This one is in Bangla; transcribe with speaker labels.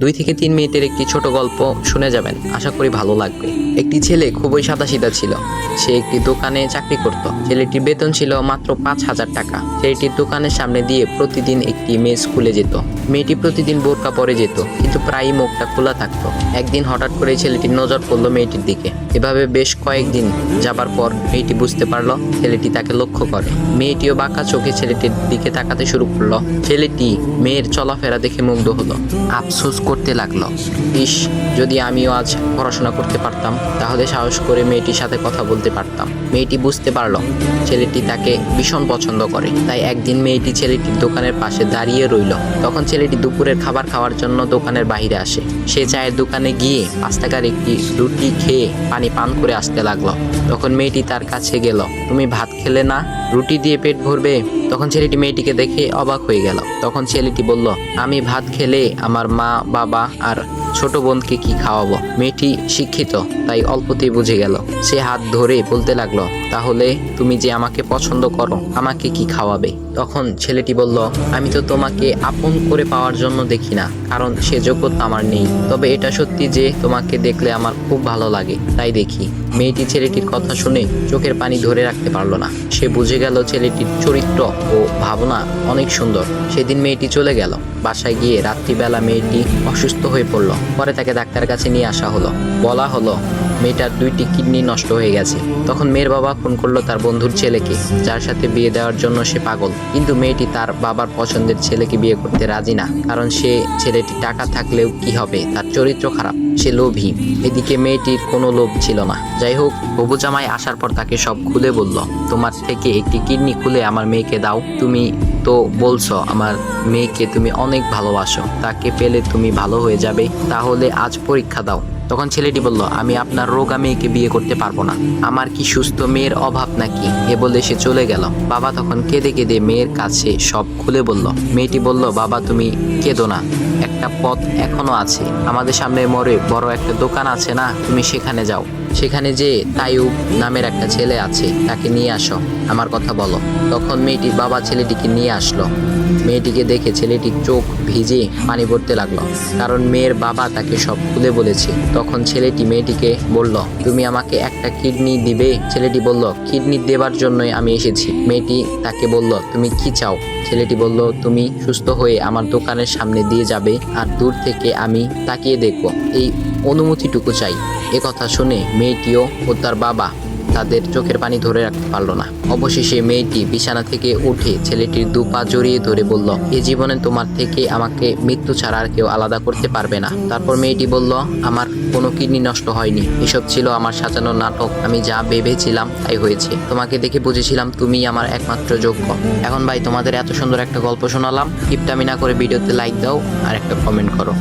Speaker 1: 2 থেকে 3 মিনিটের একটি ছোট গল্প শুনে যাবেন, আশা করি ভালো লাগবে। একটি ছেলে খুবই সাদাসিধা ছিল। সে একটি দোকানে চাকরি করত। ছেলেটির বেতন ছিল মাত্র 5,000 টাকা। ছেলেটির দোকানের সামনে দিয়ে প্রতিদিন একটি মেয়ে স্কুলে যেত। মেয়েটি প্রতিদিন বোরকা পরে যেত, কিন্তু প্রায়ই মুখটা খোলা থাকতো। একদিন হঠাৎ করে ছেলেটির নজর পড়লো মেয়েটির দিকে। এভাবে বেশ কয়েকদিন যাবার পর মেয়েটি বুঝতে পারলো ছেলেটি তাকে লক্ষ্য করে। মেয়েটিও বাঁকা চোখে ছেলেটির দিকে তাকাতে শুরু করলো। ছেলেটি মেয়ের চলাফেরা দেখে মুগ্ধ হলো। আফসোস করতে লাগলো, ইস, যদি আমিও আজ পড়াশোনা করতে পারতাম, তাহলে সাহস করে মেয়েটির সাথে কথা বলতে পারতাম। মেয়েটি বুঝতে পারলো ছেলেটি তাকে ভীষণ পছন্দ করে। তাই একদিন মেয়েটি ছেলেটির দোকানের পাশে দাঁড়িয়ে রইল। তখন ছেলেটি দুপুরের খাবার খাওয়ার জন্য দোকানের বাইরে আসে। সে চায়ের দোকানে গিয়ে 5 টাকার একটি রুটি খেয়ে পানি পান করে আসতে লাগলো। তখন মেয়েটি তার কাছে গেল। তুমি ভাত খেলে না, রুটি দিয়ে পেট ভরবে? তখন ছেলেটি মেয়েটিকে দেখে অবাক হয়ে গেল। তখন ছেলেটি বলল, আমি ভাত খেলে আমার মা, বাবা আর ছোট বোনকে কি খাওয়াবো? মেয়েটি শিক্ষিত, তাই অল্পতেই বুঝে গেল। সে হাত ধরে বলতে লাগলো, তাহলে তুমি যে আমাকে পছন্দ করো, আমাকে কি খাওয়াবে? তখন ছেলেটি বলল, আমি তো তোমাকে আপন করে পাওয়ার জন্য দেখি না, কারণ সে যোগ্যতা আমার নেই। তবে এটা সত্যি যে তোমাকে দেখলে আমার খুব ভালো লাগে, তাই দেখি। মেয়েটি ছেলেটির কথা শুনে চোখের পানি ধরে রাখতে পারলো না। সে বুঝে গেল ছেলেটির চরিত্র ও ভাবনা অনেক সুন্দর। সেদিন মেয়েটি চলে গেল। বাসায় গিয়ে রাত্রিবেলা মেয়েটি অসুস্থ হয়ে পড়ল। পরে তাকে ডাক্তারের কাছে নিয়ে আসা হলো। বলা হলো মেয়েটার 2টি কিডনি নষ্ট হয়ে গেছে। তখন মেয়ের বাবা ফোন করলো তার বন্ধুর ছেলেকে, যার সাথে বিয়ে দেওয়ার জন্য সে পাগল। কিন্তু মেয়েটি তার বাবার পছন্দের ছেলেকে বিয়ে করতে রাজি না, কারণ সে ছেলেটি টাকা থাকলেও কি হবে, তার চরিত্র খারাপ, সে লোভী। এদিকে মেয়েটির কোনো লোভ ছিল না। যাই হোক, হবু জামাই আসার পর তাকে সব খুলে বলল, তোমার থেকে একটি কিডনি খুলে আমার মেয়েকে দাও। তুমি তো বলছো আমার মেয়েকে তুমি অনেক ভালোবাসো, তাকে পেলে তুমি ভালো হয়ে যাবে, তাহলে আজ পরীক্ষা দাও। তখন ছেলেটি বলল, আমি আপনার রোগা মেয়েকে বিয়ে করতে পারবো না, আমার কি সুস্থ মেয়ের অভাব নাকি? এ বলে সে চলে গেল। বাবা তখন কেঁদে কেঁদে মেয়ের কাছে সব খুলে বলল। মেয়েটি বলল, বাবা তুমি কেঁদো না, একটা পথ এখনো আছে, আমাদের সামনে মোড়ে বড় একটা দোকান আছে না, তুমি সেখানে যাও। সেখানে যে তাইয়ুব নামের একটা ছেলে আছে, তাকে নিয়ে আসো, আমার কথা বলো। তখন মেয়েটির বাবা ছেলেটিকে নিয়ে আসলো। মেয়েটিকে দেখে ছেলেটির চোখ ভিজে পানি পড়তে লাগলো, কারণ মেয়ের বাবা তাকে সব খুলে বলেছে। তখন ছেলেটি মেয়েটিকে বলল, তুমি আমাকে একটা কিডনি দিবে? ছেলেটি বলল, কিডনি দেবার জন্যই আমি এসেছি। মেয়েটি তাকে বলল, তুমি কি চাও? ছেলেটি বলল, তুমি সুস্থ হয়ে আমার দোকানের সামনে দিয়ে যাবে, আর দূর থেকে আমি তাকিয়ে দেখব, এই অনুমতিটুকু চাই। এ কথা শুনে মেয়েটিও ও তার বাবা তাদের চোখের পানি ধরে রাখতে পারল না। অবশেষে মেয়েটি বিছানা থেকে উঠে ছেলেটির 2 পা জড়িয়ে ধরে বলল, এ জীবনে তোমার থেকে আমাকে মৃত্যু ছাড়া আর কেউ আলাদা করতে পারবে না। তারপর মেয়েটি বলল, আমার কোনো কিডনি নষ্ট হয়নি, এসব ছিল আমার সাজানো নাটক, আমি যা ভেবেছিলাম তাই হয়েছে। তোমাকে দেখে বুঝেছিলাম তুমি আমার একমাত্র যোগ্য। এখন ভাই, তোমাদের এত সুন্দর একটা গল্প শোনালাম, কিপটামি না করে ভিডিওতে লাইক দাও আর একটা কমেন্ট করো।